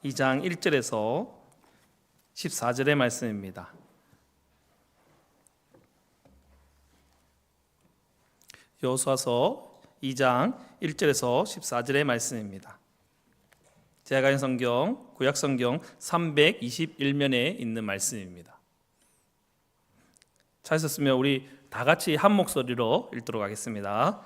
2장 1절에서 14절의 말씀입니다. 여호수아서 2장 1절에서 14절의 말씀입니다. 제가 가진 성경, 구약 성경 321면에 있는 말씀입니다. 찾으셨으면 우리 다 같이 한 목소리로 읽도록 하겠습니다.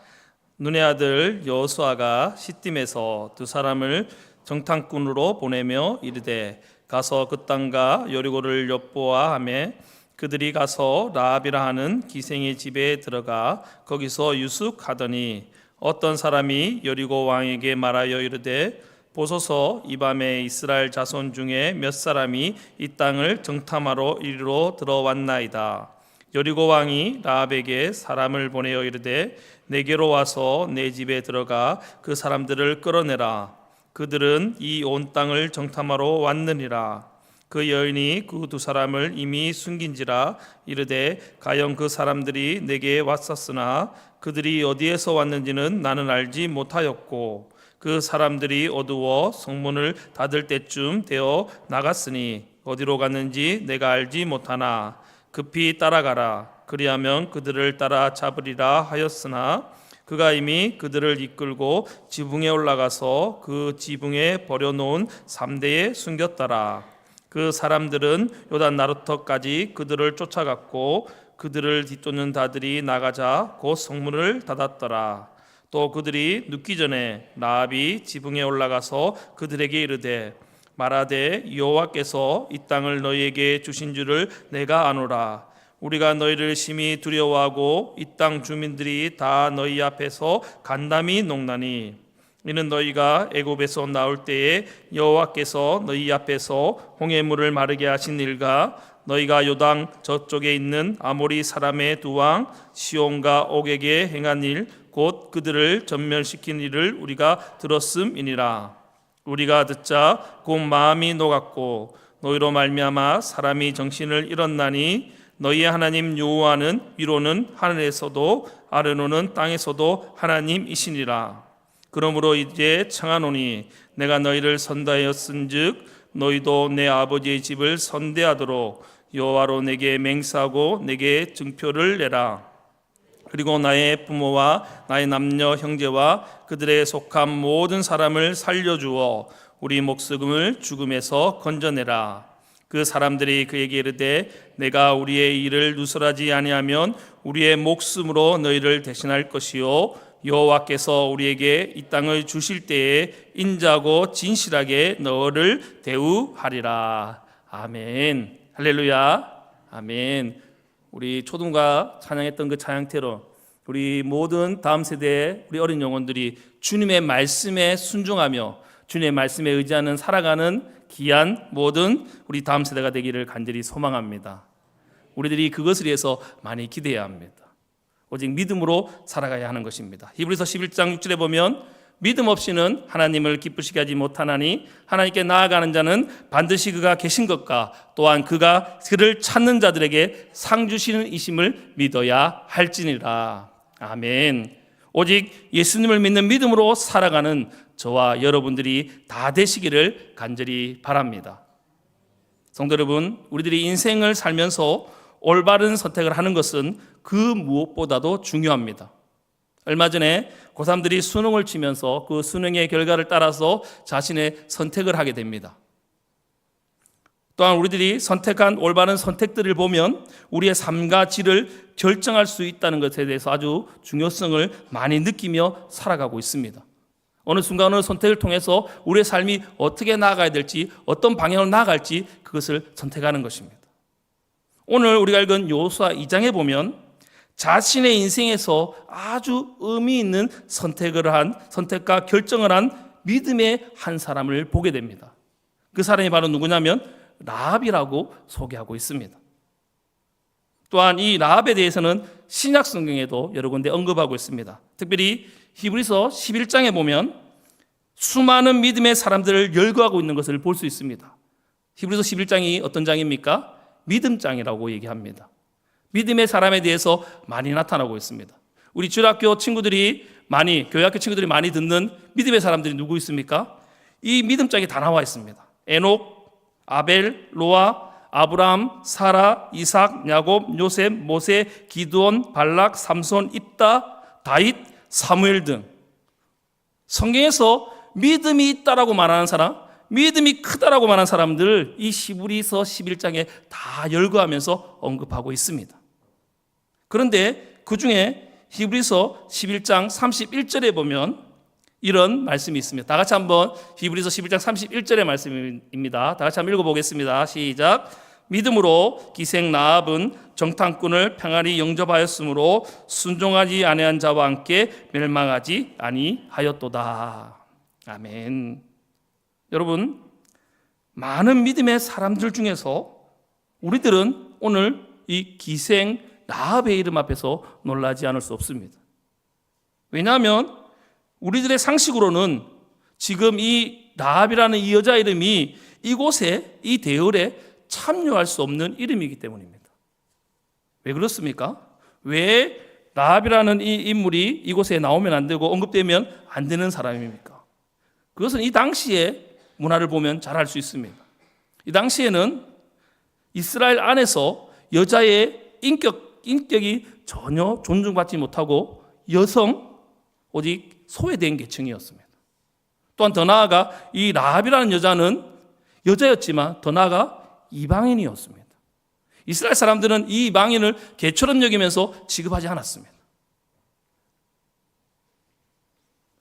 눈의 아들 여호수아가 시딤에서 두 사람을 정탐꾼으로 보내며 이르되 가서 그 땅과 여리고를 엿보아하며 그들이 가서 라합이라 하는 기생의 집에 들어가 거기서 유숙하더니 어떤 사람이 여리고 왕에게 말하여 이르되 보소서 이 밤에 이스라엘 자손 중에 몇 사람이 이 땅을 정탐하러 이리로 들어왔나이다. 여리고 왕이 라합에게 사람을 보내어 이르되 내게로 와서 내 집에 들어가 그 사람들을 끌어내라. 그들은 이 온 땅을 정탐하러 왔느니라. 그 여인이 그 두 사람을 이미 숨긴지라 이르되 가령 그 사람들이 내게 왔었으나 그들이 어디에서 왔는지는 나는 알지 못하였고 그 사람들이 어두워 성문을 닫을 때쯤 되어 나갔으니 어디로 갔는지 내가 알지 못하나 급히 따라가라. 그리하면 그들을 따라 잡으리라 하였으나 그가 이미 그들을 이끌고 지붕에 올라가서 그 지붕에 버려놓은 삼대에 숨겼더라. 그 사람들은 요단 나루터까지 그들을 쫓아갔고 그들을 뒤쫓는 자들이 나가자 곧 성문을 닫았더라. 또 그들이 눕기 전에 라합이 지붕에 올라가서 그들에게 이르되 말하되 여호와께서 이 땅을 너희에게 주신 줄을 내가 아노라. 우리가 너희를 심히 두려워하고 이 땅 주민들이 다 너희 앞에서 간담이 녹나니 이는 너희가 애굽에서 나올 때에 여호와께서 너희 앞에서 홍해물을 마르게 하신 일과 너희가 요단 저쪽에 있는 아모리 사람의 두 왕 시온과 옥에게 행한 일 곧 그들을 전멸시킨 일을 우리가 들었음이니라. 우리가 듣자 곧 마음이 녹았고 너희로 말미암아 사람이 정신을 잃었나니 너희의 하나님 여호와는 위로는 하늘에서도 아래로는 땅에서도 하나님이시니라. 그러므로 이제 청하노니 내가 너희를 선대하였은즉 너희도 내 아버지의 집을 선대하도록 여호와로 내게 맹세하고 내게 증표를 내라. 그리고 나의 부모와 나의 남녀 형제와 그들에 속한 모든 사람을 살려주어 우리 목숨을 죽음에서 건져내라. 그 사람들이 그에게 이르되 내가 우리의 일을 누설하지 아니하면 우리의 목숨으로 너희를 대신할 것이요 여호와께서 우리에게 이 땅을 주실 때에 인자하고 진실하게 너를 대우하리라. 아멘. 할렐루야. 아멘. 우리 초등과 찬양했던 그 찬양태로 우리 모든 다음 세대의 우리 어린 영혼들이 주님의 말씀에 순종하며 주님의 말씀에 의지하는 살아가는 귀한 모든 우리 다음 세대가 되기를 간절히 소망합니다. 우리들이 그것을 위해서 많이 기대해야 합니다. 오직 믿음으로 살아가야 하는 것입니다. 히브리서 11장 6절에 보면 믿음 없이는 하나님을 기쁘시게 하지 못하나니 하나님께 나아가는 자는 반드시 그가 계신 것과 또한 그가 그를 찾는 자들에게 상 주시는 이심을 믿어야 할지니라. 아멘. 오직 예수님을 믿는 믿음으로 살아가는 저와 여러분들이 다 되시기를 간절히 바랍니다. 성도 여러분, 우리들이 인생을 살면서 올바른 선택을 하는 것은 그 무엇보다도 중요합니다. 얼마 전에 고3들이 수능을 치면서 그 수능의 결과를 따라서 자신의 선택을 하게 됩니다. 또한 우리들이 선택한 올바른 선택들을 보면 우리의 삶과 질을 결정할 수 있다는 것에 대해서 아주 중요성을 많이 느끼며 살아가고 있습니다. 어느 순간 어느 선택을 통해서 우리의 삶이 어떻게 나아가야 될지 어떤 방향으로 나아갈지 그것을 선택하는 것입니다. 오늘 우리가 읽은 여호수아 2장에 보면 자신의 인생에서 아주 의미 있는 선택과 결정을 한 믿음의 한 사람을 보게 됩니다. 그 사람이 바로 누구냐면 라합이라고 소개하고 있습니다. 또한 이 라합에 대해서는 신약 성경에도 여러 군데 언급하고 있습니다. 특별히 히브리서 11장에 보면 수많은 믿음의 사람들을 열거하고 있는 것을 볼 수 있습니다. 히브리서 11장이 어떤 장입니까? 믿음장이라고 얘기합니다. 믿음의 사람에 대해서 많이 나타나고 있습니다. 우리 주일학교 친구들이 교회학교 친구들이 많이 듣는 믿음의 사람들이 누구 있습니까? 이 믿음장에 다 나와 있습니다. 에녹, 아벨, 노아, 아브라함, 사라, 이삭, 야곱, 요셉, 모세, 기드온, 발락, 삼손, 입다, 다윗, 사무엘 등 성경에서 믿음이 있다라고 말하는 사람, 믿음이 크다라고 말하는 사람들 이 히브리서 11장에 다 열거하면서 언급하고 있습니다. 그런데 그 중에 히브리서 11장 31절에 보면 이런 말씀이 있습니다. 다 같이 한번 히브리서 11장 31절의 말씀입니다. 다 같이 한번 읽어보겠습니다. 시작. 믿음으로 기생 라합은 정탐꾼을 평안히 영접하였으므로 순종하지 아니한 자와 함께 멸망하지 아니하였도다. 아멘. 여러분, 많은 믿음의 사람들 중에서 우리들은 오늘 이 기생 라합의 이름 앞에서 놀라지 않을 수 없습니다. 왜냐하면 우리들의 상식으로는 지금 이 라합이라는 이 여자 이름이 이곳에 이 대열에 참여할 수 없는 이름이기 때문입니다. 왜 그렇습니까? 왜 라합이라는 이 인물이 이곳에 나오면 안 되고 언급되면 안 되는 사람입니까? 그것은 이 당시의 문화를 보면 잘 알 수 있습니다. 이 당시에는 이스라엘 안에서 여자의 인격이 전혀 존중받지 못하고 여성, 오직 소외된 계층이었습니다. 또한 더 나아가 이 라합이라는 여자는 여자였지만 더 나아가 이방인이었습니다. 이스라엘 사람들은 이 이방인을 개처럼 여기면서 취급하지 않았습니다.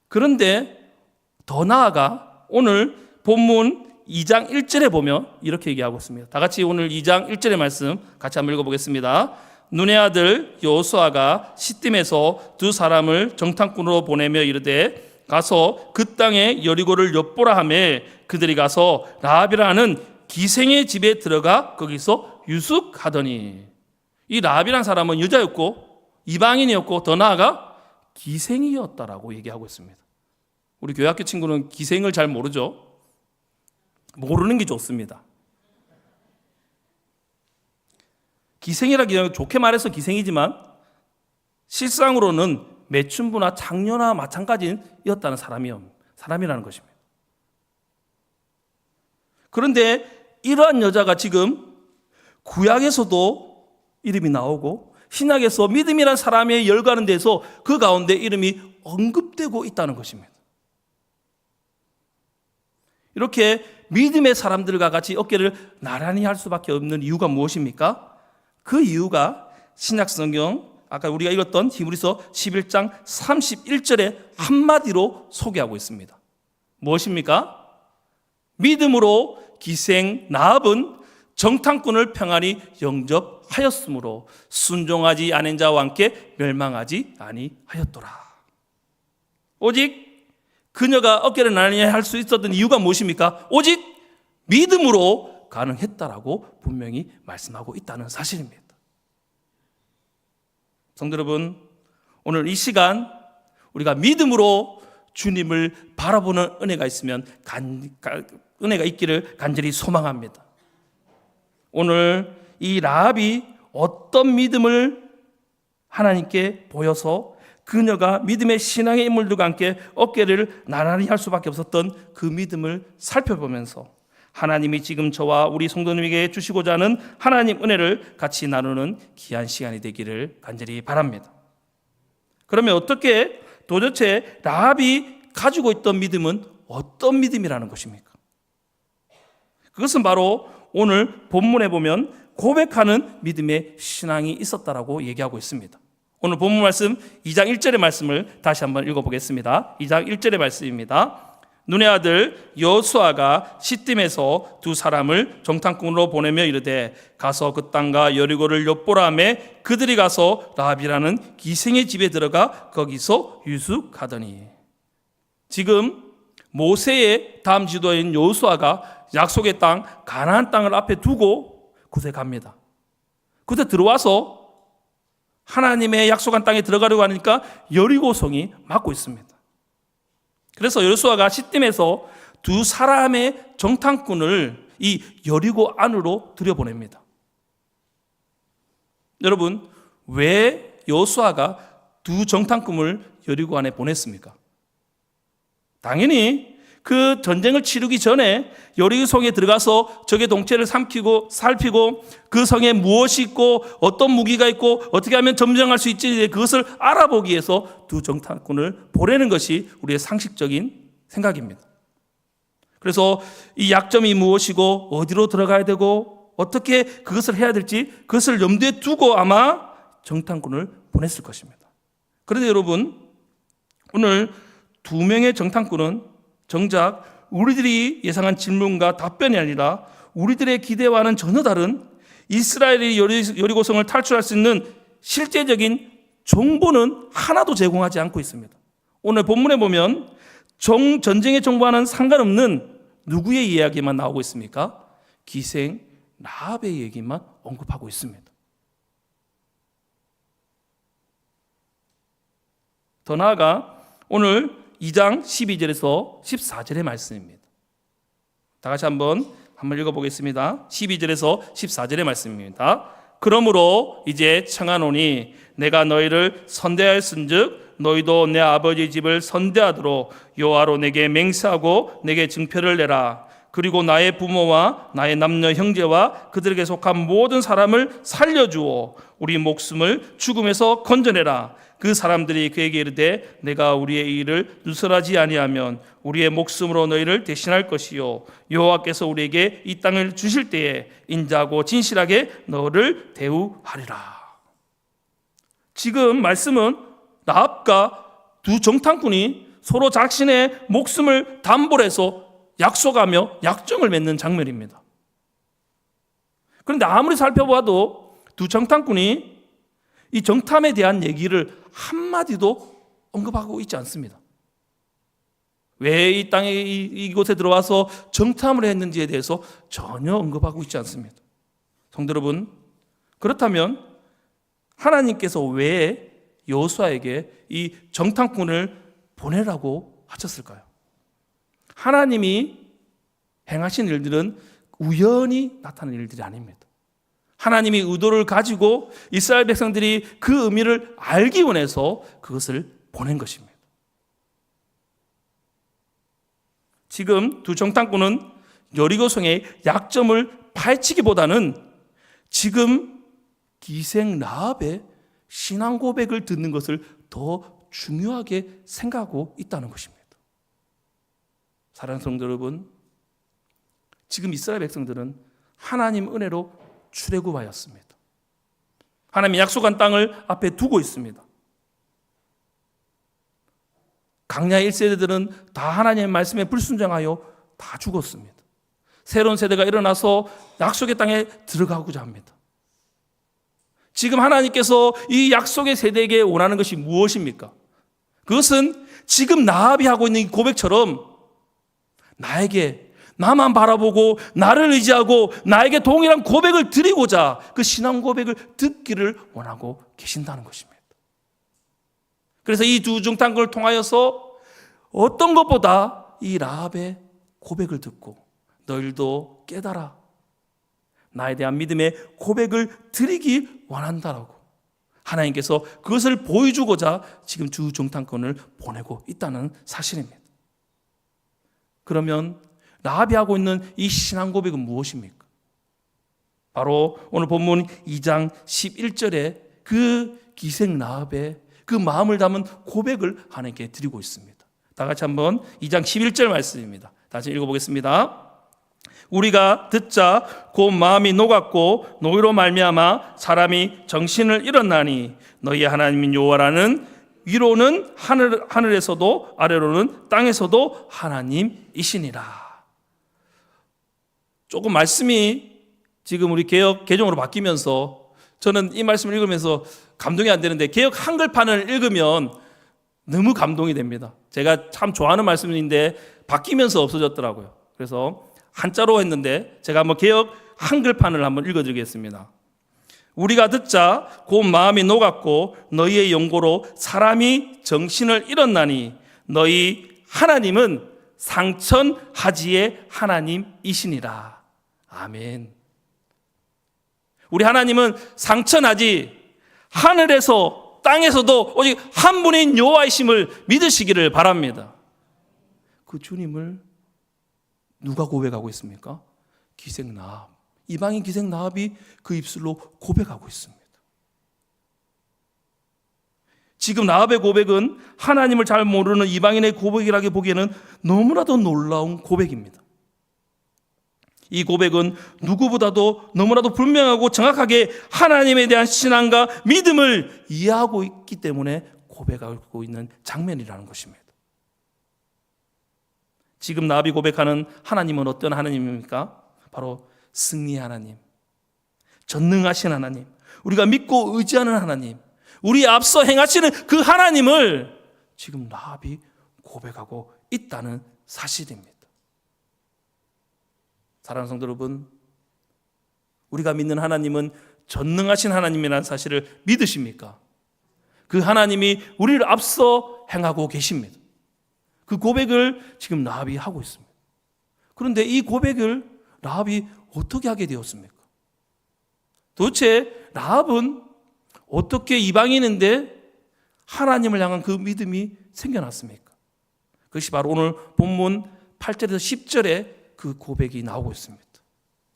그런데 더 나아가 오늘 본문 2장 1절에 보면 이렇게 얘기하고 있습니다. 다 같이 오늘 2장 1절의 말씀 같이 한번 읽어보겠습니다. 눈의 아들 여호수아가 시딤에서 두 사람을 정탐꾼으로 보내며 이르되 가서 그 땅에 여리고를 엿보라 하며 그들이 가서 라합이라는 기생의 집에 들어가 거기서 유숙하더니, 이 라합이라는 사람은 여자였고 이방인이었고 더 나아가 기생이었다라고 얘기하고 있습니다. 우리 교회학교 친구는 기생을 잘 모르죠? 모르는 게 좋습니다. 기생이라기는 좋게 말해서 기생이지만 실상으로는 매춘부나 장녀나 마찬가지였다는 사람이라는 것입니다. 그런데 이러한 여자가 지금 구약에서도 이름이 나오고 신약에서 믿음이라는 사람의 열거하는 데서 그 가운데 이름이 언급되고 있다는 것입니다. 이렇게 믿음의 사람들과 같이 어깨를 나란히 할 수밖에 없는 이유가 무엇입니까? 그 이유가 신약 성경 아까 우리가 읽었던 히브리서 11장 31절에 한마디로 소개하고 있습니다. 무엇입니까? 믿음으로 기생 라합은 정탐꾼을 평안히 영접하였으므로 순종하지 않은 자와 함께 멸망하지 아니하였도라. 오직 그녀가 어깨를 나란히 할 수 있었던 이유가 무엇입니까? 오직 믿음으로 가능했다라고 분명히 말씀하고 있다는 사실입니다. 성도 여러분, 오늘 이 시간 우리가 믿음으로 주님을 바라보는 은혜가 있으면 은혜가 있기를 간절히 소망합니다. 오늘 이 라합이 어떤 믿음을 하나님께 보여서 그녀가 믿음의 신앙의 인물들과 함께 어깨를 나란히 할 수밖에 없었던 그 믿음을 살펴보면서 하나님이 지금 저와 우리 성도님에게 주시고자 하는 하나님 은혜를 같이 나누는 귀한 시간이 되기를 간절히 바랍니다. 그러면 어떻게 도대체 라합이 가지고 있던 믿음은 어떤 믿음이라는 것입니까? 그것은 바로 오늘 본문에 보면 고백하는 믿음의 신앙이 있었다라고 얘기하고 있습니다. 오늘 본문 말씀 2장 1절의 말씀을 다시 한번 읽어보겠습니다. 2장 1절의 말씀입니다. 눈의 아들 여호수아가 시딤에서 두 사람을 정탐꾼으로 보내며 이르되 가서 그 땅과 여리고를 엿보라 하며 그들이 가서 라합이라는 기생의 집에 들어가 거기서 유숙하더니, 지금 모세의 다음 지도인 여호수아가 약속의 땅 가나안 땅을 앞에 두고 그곳에 갑니다. 그곳에 들어와서 하나님의 약속한 땅에 들어가려고 하니까 여리고성이 막고 있습니다. 그래서 여호수아가 시딤에서 두 사람의 정탐꾼을 이 여리고 안으로 들여보냅니다. 여러분, 왜 여호수아가 두 정탐꾼을 여리고 안에 보냈습니까? 당연히 그 전쟁을 치르기 전에 여리고성에 들어가서 적의 동체를 살피고 그 성에 무엇이 있고 어떤 무기가 있고 어떻게 하면 점령할 수 있지, 그것을 알아보기 위해서 두 정탐꾼을 보내는 것이 우리의 상식적인 생각입니다. 그래서 이 약점이 무엇이고 어디로 들어가야 되고 어떻게 그것을 해야 될지 그것을 염두에 두고 아마 정탐꾼을 보냈을 것입니다. 그런데 여러분, 오늘 두 명의 정탐꾼은 정작 우리들이 예상한 질문과 답변이 아니라 우리들의 기대와는 전혀 다른 이스라엘이 여리고성을 탈출할 수 있는 실제적인 정보는 하나도 제공하지 않고 있습니다. 오늘 본문에 보면 전쟁의 정보와는 상관없는 누구의 이야기만 나오고 있습니까? 기생 라합의 얘기만 언급하고 있습니다. 더 나아가 오늘 2장 12절에서 14절의 말씀입니다. 다 같이 한번 읽어보겠습니다. 12절에서 14절의 말씀입니다. 그러므로 이제 청하노니 내가 너희를 선대하였은즉 너희도 내 아버지 집을 선대하도록 여호와로 내게 맹세하고 내게 증표를 내라. 그리고 나의 부모와 나의 남녀 형제와 그들에게 속한 모든 사람을 살려주어 우리 목숨을 죽음에서 건져내라. 그 사람들이 그에게 이르되 내가 우리의 일을 누설하지 아니하면 우리의 목숨으로 너희를 대신할 것이요 여호와께서 우리에게 이 땅을 주실 때에 인자하고 진실하게 너를 대우하리라. 지금 말씀은 라합과 두 정탐꾼이 서로 자신의 목숨을 담보로 해서 약속하며 약정을 맺는 장면입니다. 그런데 아무리 살펴봐도 두 정탐꾼이 이 정탐에 대한 얘기를 한마디도 언급하고 있지 않습니다. 왜 이 땅에 이곳에 들어와서 정탐을 했는지에 대해서 전혀 언급하고 있지 않습니다. 성도 여러분, 그렇다면 하나님께서 왜 여호수아에게 이 정탐꾼을 보내라고 하셨을까요? 하나님이 행하신 일들은 우연히 나타난 일들이 아닙니다. 하나님이 의도를 가지고 이스라엘 백성들이 그 의미를 알기 원해서 그것을 보낸 것입니다. 지금 두 정탐꾼은 여리고성의 약점을 파헤치기보다는 지금 기생 라합의 신앙 고백을 듣는 것을 더 중요하게 생각하고 있다는 것입니다. 사랑하는 성도 여러분, 지금 이스라엘 백성들은 하나님 은혜로 출애굽하였습니다. 하나님이 약속한 땅을 앞에 두고 있습니다. 강야 1세대들은 다 하나님의 말씀에 불순종하여 다 죽었습니다. 새로운 세대가 일어나서 약속의 땅에 들어가고자 합니다. 지금 하나님께서 이 약속의 세대에게 원하는 것이 무엇입니까? 그것은 지금 라합이 하고 있는 이 고백처럼 나만 바라보고 나를 의지하고 나에게 동일한 고백을 드리고자 그 신앙 고백을 듣기를 원하고 계신다는 것입니다. 그래서 이 두 정탐꾼을 통하여서 어떤 것보다 이 라합의 고백을 듣고 너희도 깨달아 나에 대한 믿음의 고백을 드리기 원한다라고 하나님께서 그것을 보여주고자 지금 두 정탐꾼을 보내고 있다는 사실입니다. 그러면 라합이 하고 있는 이 신앙 고백은 무엇입니까? 바로 오늘 본문 2장 11절에 그 기생 라합의 그 마음을 담은 고백을 하나님께 드리고 있습니다. 다 같이 한번 2장 11절 말씀입니다. 다시 읽어보겠습니다. 우리가 듣자 곧 마음이 녹았고 노이로 말미암아 사람이 정신을 잃었나니 너희 하나님인 여호와라는 위로는 하늘에서도 아래로는 땅에서도 하나님이시니라. 조금 말씀이 지금 우리 개역 개정으로 바뀌면서 저는 이 말씀을 읽으면서 감동이 안 되는데 개역 한글판을 읽으면 너무 감동이 됩니다. 제가 참 좋아하는 말씀인데 바뀌면서 없어졌더라고요. 그래서 한자로 했는데 제가 한번 개역 한글판을 한번 읽어드리겠습니다. 우리가 듣자 곧 마음이 녹았고 너희의 연고로 사람이 정신을 잃었나니 너희 하나님은 상천하지의 하나님이시니라. 아멘. 우리 하나님은 상천하지, 하늘에서 땅에서도 오직 한 분인 여호와이심을 믿으시기를 바랍니다. 그 주님을 누가 고백하고 있습니까? 기생 라합. 이방인 기생 라합이 그 입술로 고백하고 있습니다. 지금 라합의 고백은 하나님을 잘 모르는 이방인의 고백이라고 보기에는 너무나도 놀라운 고백입니다. 이 고백은 누구보다도 너무나도 분명하고 정확하게 하나님에 대한 신앙과 믿음을 이해하고 있기 때문에 고백하고 있는 장면이라는 것입니다. 지금 라합이 고백하는 하나님은 어떤 하나님입니까? 바로 승리의 하나님, 전능하신 하나님, 우리가 믿고 의지하는 하나님, 우리 앞서 행하시는 그 하나님을 지금 라합이 고백하고 있다는 사실입니다. 사랑하는 성도 여러분, 우리가 믿는 하나님은 전능하신 하나님이라는 사실을 믿으십니까? 그 하나님이 우리를 앞서 행하고 계십니다. 그 고백을 지금 라합이 하고 있습니다. 그런데 이 고백을 라합이 어떻게 하게 되었습니까? 도대체 라합은 어떻게 이방인인데 하나님을 향한 그 믿음이 생겨났습니까? 그것이 바로 오늘 본문 8절에서 10절에 그 고백이 나오고 있습니다.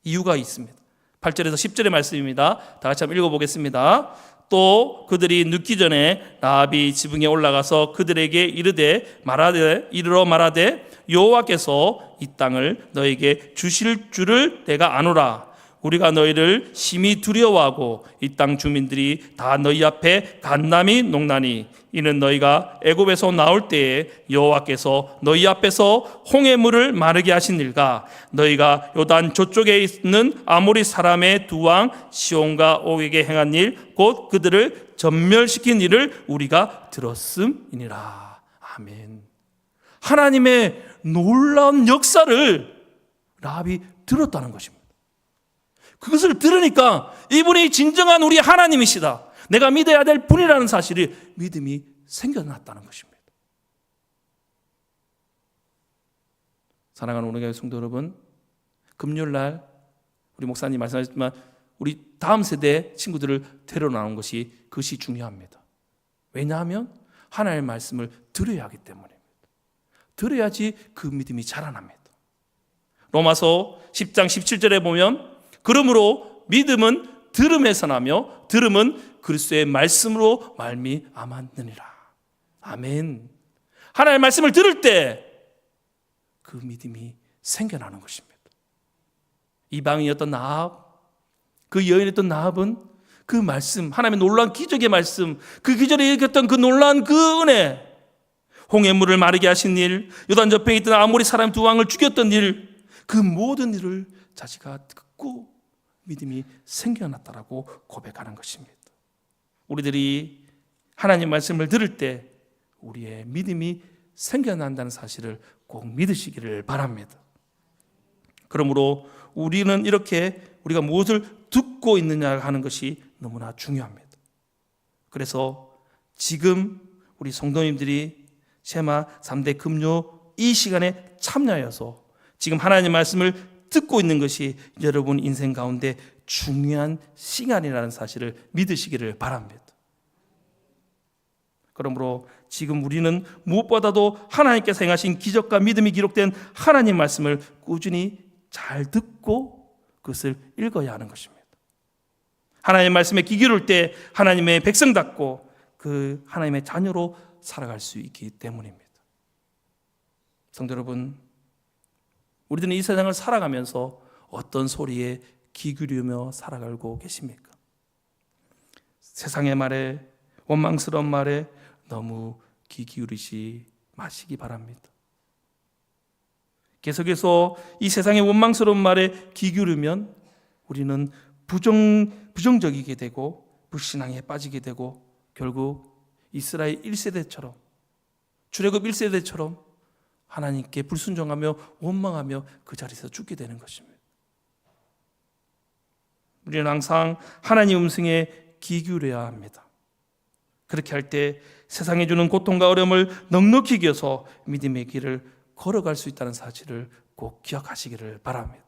이유가 있습니다. 8절에서 10절의 말씀입니다. 다 같이 한번 읽어보겠습니다. 또 그들이 눕기 전에 라합이 지붕에 올라가서 그들에게 이르러 말하되 여호와께서 이 땅을 너에게 주실 줄을 내가 아노라. 우리가 너희를 심히 두려워하고 이 땅 주민들이 다 너희 앞에 간남이 녹나니 이는 너희가 애굽에서 나올 때에 여호와께서 너희 앞에서 홍해물을 마르게 하신 일과 너희가 요단 저쪽에 있는 아모리 사람의 두 왕 시온과 옥에게 행한 일 곧 그들을 전멸시킨 일을 우리가 들었음이니라. 아멘. 하나님의 놀라운 역사를 라합이 들었다는 것입니다. 그것을 들으니까 이분이 진정한 우리 하나님이시다, 내가 믿어야 될 분이라는 사실이 믿음이 생겨났다는 것입니다. 사랑하는 오늘 교회 성도 여러분, 금요일날 우리 목사님 말씀하셨지만 우리 다음 세대 친구들을 데려나오는 것이 그것이 중요합니다. 왜냐하면 하나님의 말씀을 들어야 하기 때문입니다. 들어야지 그 믿음이 자라납니다. 로마서 10장 17절에 보면 그러므로 믿음은 들음에서 나며 들음은 그리스도의 말씀으로 말미암았느니라. 아멘. 하나님의 말씀을 들을 때 그 믿음이 생겨나는 것입니다. 이방인이었던 라합, 그 여인이었던 라합은 그 말씀, 하나님의 놀라운 기적의 말씀, 그 기적에 일으켰던 그 놀라운 그 은혜, 홍해물을 마르게 하신 일, 요단 저편에 있던 아모리 사람 두 왕을 죽였던 일, 그 모든 일을 자기가 듣고 믿음이 생겨났다라고 고백하는 것입니다. 우리들이 하나님 말씀을 들을 때 우리의 믿음이 생겨난다는 사실을 꼭 믿으시기를 바랍니다. 그러므로 우리는 이렇게 우리가 무엇을 듣고 있느냐 하는 것이 너무나 중요합니다. 그래서 지금 우리 성도님들이 쉐마 3대 금요 이 시간에 참여하여서 지금 하나님 말씀을 듣고 있는 것이 여러분 인생 가운데 중요한 시간이라는 사실을 믿으시기를 바랍니다. 그러므로 지금 우리는 무엇보다도 하나님께서 행하신 기적과 믿음이 기록된 하나님 말씀을 꾸준히 잘 듣고 그것을 읽어야 하는 것입니다. 하나님의 말씀에 귀 기울일 때 하나님의 백성답고 그 하나님의 자녀로 살아갈 수 있기 때문입니다. 성도 여러분, 우리들은 이 세상을 살아가면서 어떤 소리에 귀 기울이며 살아가고 계십니까? 세상의 말에, 원망스러운 말에 너무 귀 기울이지 마시기 바랍니다. 계속해서 이 세상의 원망스러운 말에 귀 기울이면 우리는 부정적이게 되고 불신앙에 빠지게 되고 결국 이스라엘 1세대처럼, 출애굽 1세대처럼 하나님께 불순종하며 원망하며 그 자리에서 죽게 되는 것입니다. 우리는 항상 하나님 음성에 귀 기울여야 합니다. 그렇게 할 때 세상에 주는 고통과 어려움을 넉넉히 이겨서 믿음의 길을 걸어갈 수 있다는 사실을 꼭 기억하시기를 바랍니다.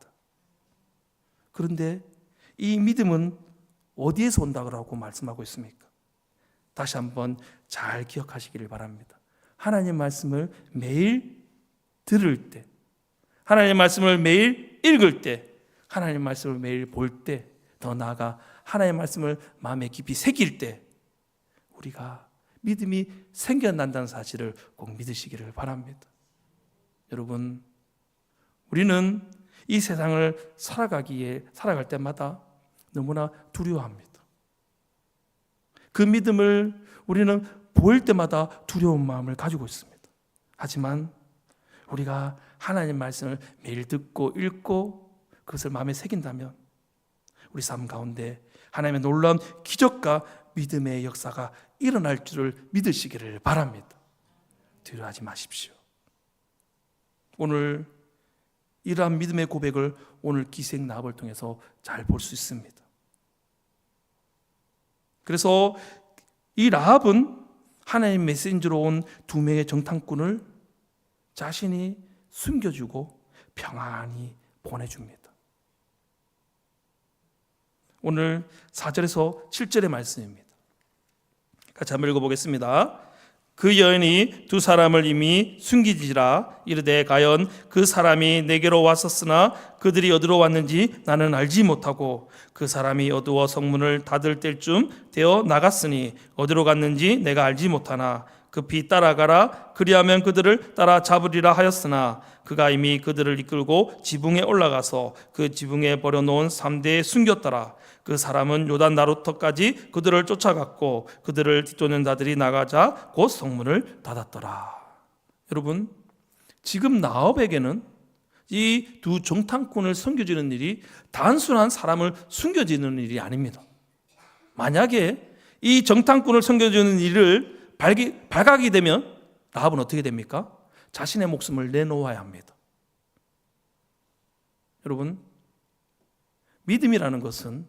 그런데 이 믿음은 어디에서 온다고 말씀하고 있습니까? 다시 한번 잘 기억하시기를 바랍니다. 하나님 말씀을 매일 들을 때, 하나님의 말씀을 매일 읽을 때, 하나님의 말씀을 매일 볼 때, 더 나아가 하나님의 말씀을 마음에 깊이 새길 때 우리가 믿음이 생겨난다는 사실을 꼭 믿으시기를 바랍니다. 여러분, 우리는 이 세상을 살아갈 때마다 너무나 두려워합니다. 그 믿음을 우리는 보일 때마다 두려운 마음을 가지고 있습니다. 하지만 우리가 하나님 말씀을 매일 듣고 읽고 그것을 마음에 새긴다면 우리 삶 가운데 하나님의 놀라운 기적과 믿음의 역사가 일어날 줄을 믿으시기를 바랍니다. 두려워하지 마십시오. 오늘 이러한 믿음의 고백을 오늘 기생 라합을 통해서 잘 볼 수 있습니다. 그래서 이 라합은 하나님 메신저로 온 두 명의 정탐꾼을 자신이 숨겨주고 평안히 보내줍니다. 오늘 4절에서 7절의 말씀입니다. 같이 한번 읽어보겠습니다. 그 여인이 두 사람을 이미 숨기지라 이르되 가연 그 사람이 내게로 왔었으나 그들이 어디로 왔는지 나는 알지 못하고 그 사람이 어두워 성문을 닫을 때쯤 되어 나갔으니 어디로 갔는지 내가 알지 못하나 급히 따라가라 그리하면 그들을 따라 잡으리라 하였으나 그가 이미 그들을 이끌고 지붕에 올라가서 그 지붕에 버려놓은 삼대에 숨겼더라. 그 사람은 요단 나루터까지 그들을 쫓아갔고 그들을 뒤쫓는 자들이 나가자 곧 성문을 닫았더라. 여러분, 지금 라합에게는 이 두 정탐꾼을 숨겨주는 일이 단순한 사람을 숨겨주는 일이 아닙니다. 만약에 이 정탐꾼을 숨겨주는 일을 발각이 되면 라합은 어떻게 됩니까? 자신의 목숨을 내놓아야 합니다. 여러분, 믿음이라는 것은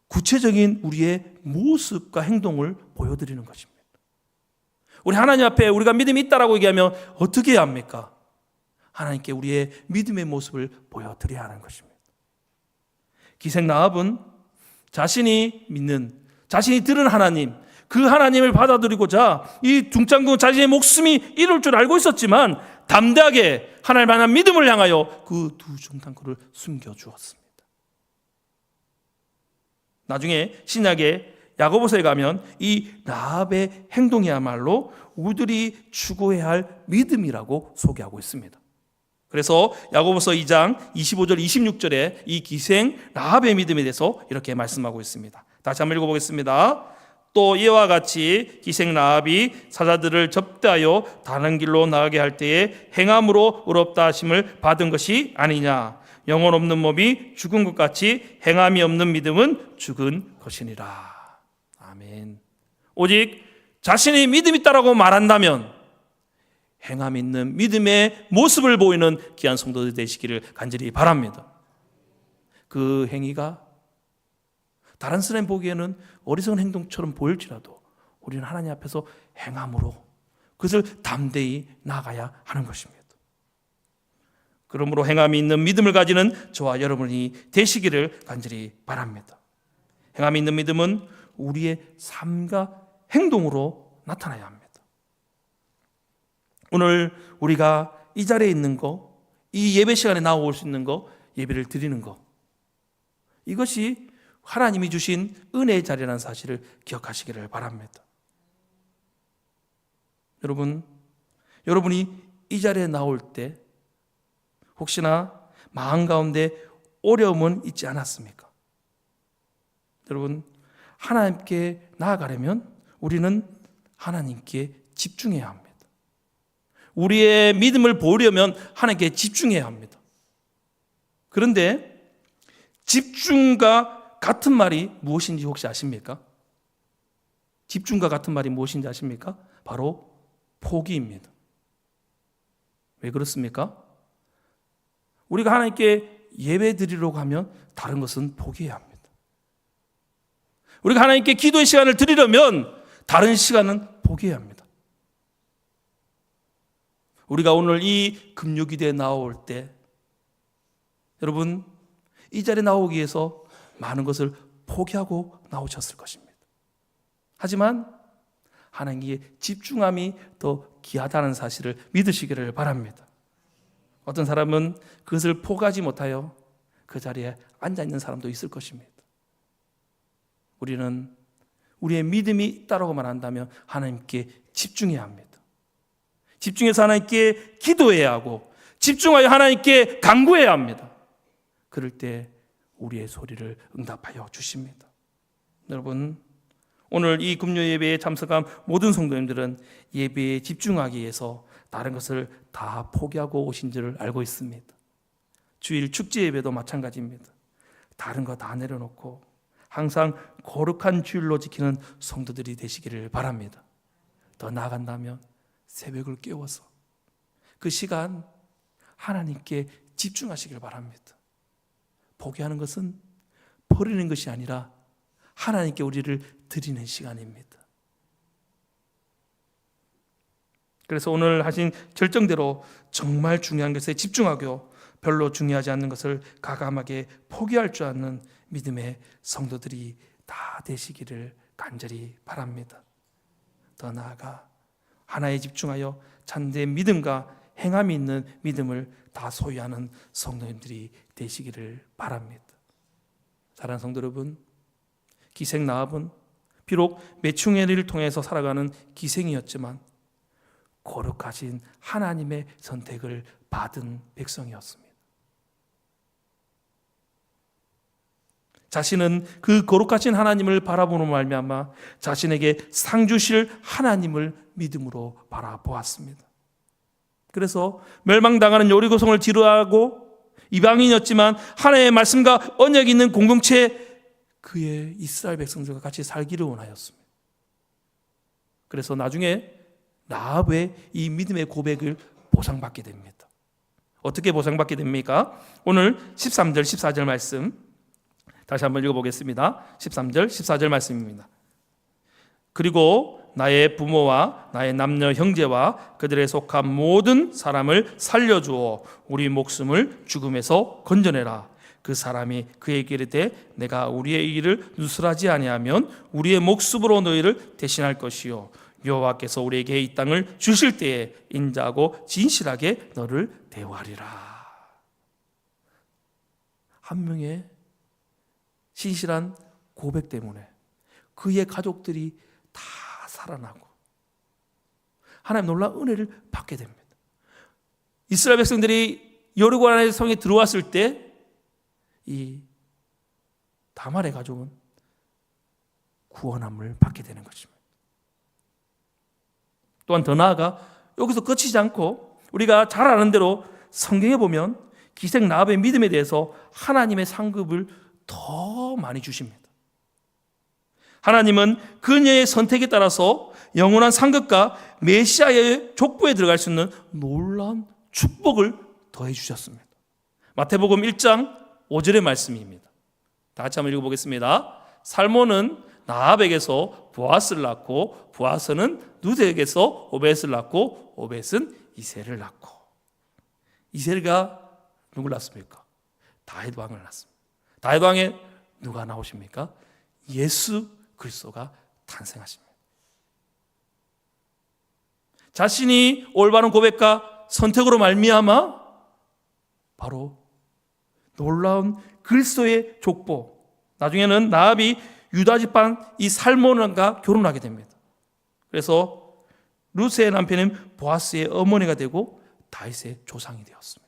구체적인 우리의 모습과 행동을 보여드리는 것입니다. 우리 하나님 앞에 우리가 믿음이 있다라고 얘기하면 어떻게 해야 합니까? 하나님께 우리의 믿음의 모습을 보여드려야 하는 것입니다. 기생 라합은 자신이 믿는, 자신이 들은 하나님, 그 하나님을 받아들이고자 이 중창군 자신의 목숨이 이룰 줄 알고 있었지만 담대하게 하나님 만한 믿음을 향하여 그 두 중창군을 숨겨주었습니다. 나중에 신약의 야고보서에 가면 이 라합의 행동이야말로 우리들이 추구해야 할 믿음이라고 소개하고 있습니다. 그래서 야고보서 2장 25절 26절에 이 기생 라합의 믿음에 대해서 이렇게 말씀하고 있습니다. 다시 한번 읽어보겠습니다. 또 이와 같이 기생 라합이 사자들을 접대하여 다른 길로 나가게 할 때에 행함으로 의롭다 하심을 받은 것이 아니냐. 영혼 없는 몸이 죽은 것 같이 행함이 없는 믿음은 죽은 것이니라. 아멘. 오직 자신이 믿음 있다라고 말한다면 행함 있는 믿음의 모습을 보이는 귀한 성도들 되시기를 간절히 바랍니다. 그 행위가 다른 사람 보기에는 어리석은 행동처럼 보일지라도 우리는 하나님 앞에서 행함으로 그것을 담대히 나가야 하는 것입니다. 그러므로 행함이 있는 믿음을 가지는 저와 여러분이 되시기를 간절히 바랍니다. 행함이 있는 믿음은 우리의 삶과 행동으로 나타나야 합니다. 오늘 우리가 이 자리에 있는 거, 이 예배 시간에 나올 수 있는 거, 예배를 드리는 거, 이것이 하나님이 주신 은혜의 자리라는 사실을 기억하시기를 바랍니다. 여러분이 이 자리에 나올 때 혹시나 마음 가운데 어려움은 있지 않았습니까? 여러분, 하나님께 나아가려면 우리는 하나님께 집중해야 합니다. 우리의 믿음을 보려면 하나님께 집중해야 합니다. 그런데 집중과 같은 말이 무엇인지 혹시 아십니까? 집중과 같은 말이 무엇인지 아십니까? 바로 포기입니다. 왜 그렇습니까? 우리가 하나님께 예배 드리려고 하면 다른 것은 포기해야 합니다. 우리가 하나님께 기도의 시간을 드리려면 다른 시간은 포기해야 합니다. 우리가 오늘 이 금요기도에 나올 때 여러분 이 자리에 나오기 위해서 많은 것을 포기하고 나오셨을 것입니다. 하지만 하나님께 집중함이 더 귀하다는 사실을 믿으시기를 바랍니다. 어떤 사람은 그것을 포기하지 못하여 그 자리에 앉아 있는 사람도 있을 것입니다. 우리는 우리의 믿음이 있다고 말한다면 하나님께 집중해야 합니다. 집중해서 하나님께 기도해야 하고 집중하여 하나님께 간구해야 합니다. 그럴 때 우리의 소리를 응답하여 주십니다. 여러분, 오늘 이 금요 예배에 참석한 모든 성도님들은 예배에 집중하기 위해서 다른 것을 다 포기하고 오신 줄 알고 있습니다. 주일 축제 예배도 마찬가지입니다. 다른 거 다 내려놓고 항상 거룩한 주일로 지키는 성도들이 되시기를 바랍니다. 더 나아간다면 새벽을 깨워서 그 시간 하나님께 집중하시길 바랍니다. 포기하는 것은 버리는 것이 아니라 하나님께 우리를 드리는 시간입니다. 그래서 오늘 하신 결정대로 정말 중요한 것에 집중하고 별로 중요하지 않는 것을 과감하게 포기할 줄 아는 믿음의 성도들이 다 되시기를 간절히 바랍니다. 더 나아가 하나에 집중하여 참된 믿음과 행함이 있는 믿음을 다 소유하는 성도님들이 되시기를 바랍니다. 사랑하는 성도 여러분, 기생 라합은 비록 매충해를 통해서 살아가는 기생이었지만 거룩하신 하나님의 선택을 받은 백성이었습니다. 자신은 그 거룩하신 하나님을 바라보는 말미암아 자신에게 상 주실 하나님을 믿음으로 바라보았습니다. 그래서 멸망당하는 여리고성을 지루하고 이방인이었지만 하나님의 말씀과 언약이 있는 공동체 그의 이스라엘 백성들과 같이 살기를 원하였습니다. 그래서 나중에 라합의 이 믿음의 고백을 보상받게 됩니다. 어떻게 보상받게 됩니까? 오늘 13절 14절 말씀 다시 한번 읽어보겠습니다. 13절 14절 말씀입니다. 그리고 나의 부모와 나의 남녀 형제와 그들에 속한 모든 사람을 살려주어 우리 목숨을 죽음에서 건져내라. 그 사람이 그에게 이르되 내가 우리의 일을 누설하지 아니하면 우리의 목숨으로 너희를 대신할 것이요 여호와께서 우리에게 이 땅을 주실 때에 인자하고 진실하게 너를 대우하리라. 한 명의 신실한 고백 때문에 그의 가족들이 다 살아나고 하나님 놀라운 은혜를 받게 됩니다. 이스라엘 백성들이 여리고라는 성에 들어왔을 때 이 다말의 가족은 구원함을 받게 되는 것입니다. 또한 더 나아가 여기서 그치지 않고 우리가 잘 아는 대로 성경에 보면 기생 라합의 믿음에 대해서 하나님의 상급을 더 많이 주십니다. 하나님은 그녀의 선택에 따라서 영원한 상급과 메시아의 족보에 들어갈 수 있는 놀라운 축복을 더해 주셨습니다. 마태복음 1장 5절의 말씀입니다. 다 같이 한번 읽어보겠습니다. 살몬은 라합에게서 보아스를 낳고 보아스는 룻에게서 오벳을 낳고 오벳은 이새를 낳고 이새가 누굴 낳습니까? 다윗 왕을 낳습니다. 다윗 왕에 누가 나오십니까? 예수 그리스도가 탄생하십니다. 자신이 올바른 고백과 선택으로 말미암아 바로 놀라운 그리스도의 족보, 나중에는 라합이 유다 지파 이 살몬과 결혼하게 됩니다. 그래서 룻의 남편인 보아스의 어머니가 되고 다윗의 조상이 되었습니다.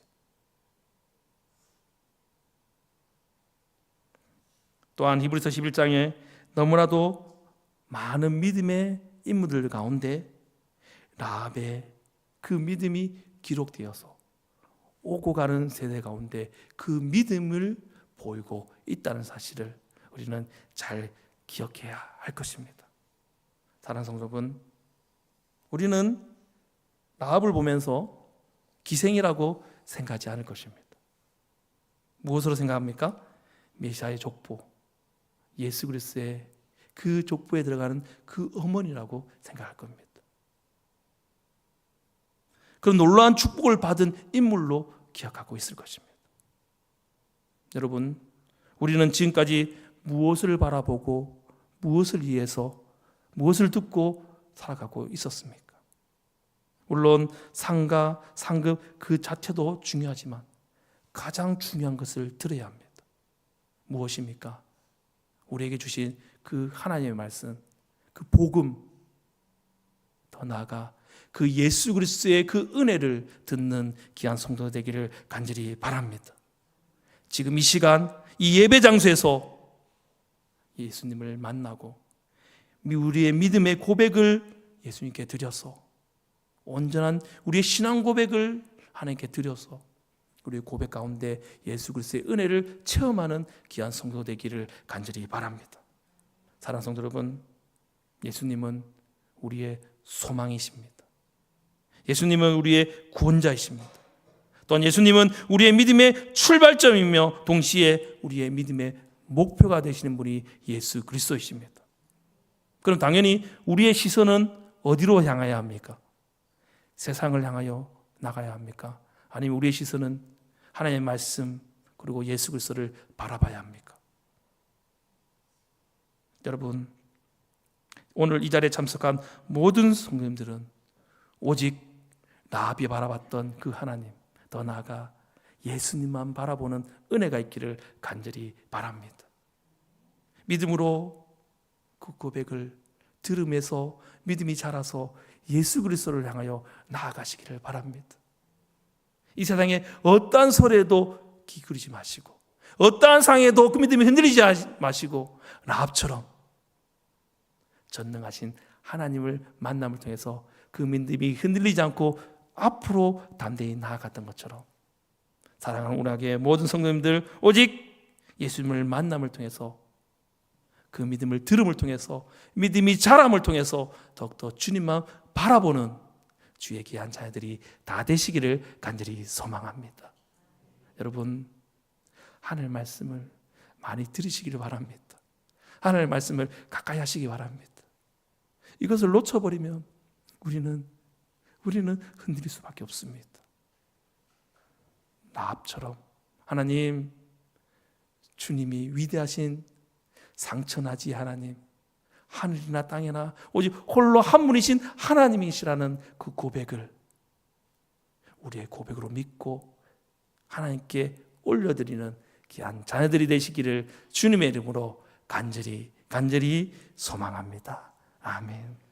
또한 히브리서 11장에 너무나도 많은 믿음의 인물들 가운데 라합의 그 믿음이 기록되어서 오고 가는 세대 가운데 그 믿음을 보이고 있다는 사실을 우리는 잘 기억해야 할 것입니다. 사랑하는 성도분, 우리는 라합을 보면서 기생이라고 생각하지 않을 것입니다. 무엇으로 생각합니까? 메시아의 족보, 예수 그리스도의 그 족보에 들어가는 그 어머니라고 생각할 겁니다. 그런 놀라운 축복을 받은 인물로 기억하고 있을 것입니다. 여러분, 우리는 지금까지 무엇을 바라보고 무엇을 위해서 무엇을 듣고 살아가고 있었습니까? 물론 상가, 상급 그 자체도 중요하지만 가장 중요한 것을 들어야 합니다. 무엇입니까? 우리에게 주신 그 하나님의 말씀, 그 복음, 더 나아가 그 예수 그리스도의 그 은혜를 듣는 귀한 성도 되기를 간절히 바랍니다. 지금 이 시간 이 예배 장소에서 예수님을 만나고 우리의 믿음의 고백을 예수님께 드려서 온전한 우리의 신앙 고백을 하나님께 드려서 우리의 고백 가운데 예수 그리스도의 은혜를 체험하는 귀한 성도 되기를 간절히 바랍니다. 사랑하는 성도 여러분, 예수님은 우리의 소망이십니다. 예수님은 우리의 구원자이십니다. 또한 예수님은 우리의 믿음의 출발점이며 동시에 우리의 믿음의 목표가 되시는 분이 예수 그리스도이십니다. 그럼 당연히 우리의 시선은 어디로 향해야 합니까? 세상을 향하여 나가야 합니까? 아니면 우리의 시선은 하나님의 말씀 그리고 예수 그리스도를 바라봐야 합니까? 여러분, 오늘 이 자리에 참석한 모든 성도님들은 오직 라합이 바라봤던 그 하나님, 더 나아가 예수님만 바라보는 은혜가 있기를 간절히 바랍니다. 믿음으로 그 고백을 들으면서 믿음이 자라서 예수 그리스도를 향하여 나아가시기를 바랍니다. 이 세상에 어떠한 소리에도 귀 기울이지 마시고 어떠한 상황에도 그 믿음이 흔들리지 마시고 라합처럼 전능하신 하나님을 만남을 통해서 그 믿음이 흔들리지 않고 앞으로 담대히 나아갔던 것처럼 사랑하는 우리에게 모든 성도님들 오직 예수님을 만남을 통해서 그 믿음을 들음을 통해서 믿음이 자람을 통해서 더욱더 주님만 바라보는 주의 귀한 자녀들이 다 되시기를 간절히 소망합니다. 여러분, 하늘 말씀을 많이 들으시기를 바랍니다. 하늘 말씀을 가까이 하시기 바랍니다. 이것을 놓쳐버리면 우리는 흔들릴 수밖에 없습니다. 라합처럼 하나님, 주님이 위대하신 상천하지 하나님, 하늘이나 땅이나 오직 홀로 한 분이신 하나님이시라는 그 고백을 우리의 고백으로 믿고 하나님께 올려드리는 귀한 자녀들이 되시기를 주님의 이름으로 간절히 소망합니다. 아멘.